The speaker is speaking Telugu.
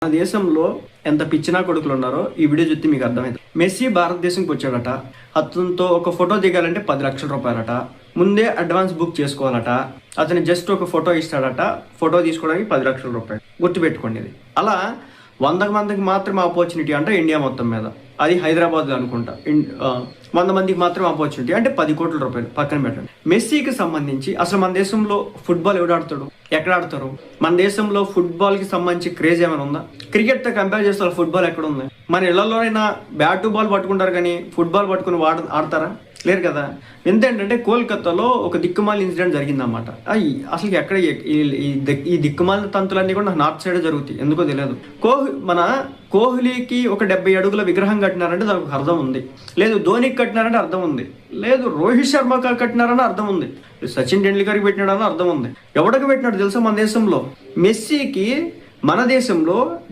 మన దేశంలో ఎంత పిచ్చినా కొడుకులు ఉన్నారో ఈ వీడియో చూస్తే మీకు అర్థమైంది. మెస్సీ భారతదేశంకి వచ్చాడట, అతనితో ఒక ఫోటో దిగాలంటే 10 లక్షల రూపాయలట, ముందే అడ్వాన్స్ బుక్ చేసుకోవాలట, అతను జస్ట్ ఒక ఫోటో ఇస్తాడట, ఫోటో తీసుకోవడానికి 10 లక్షల రూపాయలు. గుర్తుపెట్టుకోండి ఇది. అలా 100 మందికి మాత్రమే ఆపర్చునిటీ అంట ఇండియా మొత్తం మీద, అది హైదరాబాద్లో అనుకుంటా. 100 మందికి మాత్రమే ఆపర్చునిటీ అంటే 10 కోట్ల రూపాయలు. పక్కన పెట్టండి. మెస్సీకి సంబంధించి అసలు మన దేశంలో ఫుట్బాల్ ఎవడు ఆడతాడు, ఎక్కడ ఆడతారు? మన దేశంలో ఫుట్బాల్ కి సంబంధించి క్రేజ్ ఏమైనా ఉందా? క్రికెట్ తో కంపేర్ చేస్తే ఫుట్బాల్ ఎక్కడ ఉంది? మన ఇళ్లలోనైనా బ్యాట్ బాల్ పట్టుకుంటారు కానీ ఫుట్బాల్ పట్టుకుని ఆడతారా? లేరు కదా. ఏంటంటే కోల్కతాలో ఒక దిక్కుమాల ఇన్సిడెంట్ జరిగిందన్నమాట. అసలు ఎక్కడ ఈ దిక్కుమాల తంతులన్నీ కూడా నాకు నార్త్ సైడ్ జరుగుతాయి, ఎందుకో తెలియదు. మన కోహ్లీకి ఒక 70 అడుగుల విగ్రహం కట్టినారంటే దానికి ఒక అర్థం ఉంది. లేదు ధోనికి కట్టినారంటే అర్థం ఉంది. లేదు రోహిత్ శర్మకి కట్టినారని అర్థం ఉంది. సచిన్ టెండూల్కర్కి పెట్టినాడని అర్థం ఉంది. ఎవరికి పెట్టినాడు తెలుసా? మన దేశంలో మెస్సీకి మన దేశంలో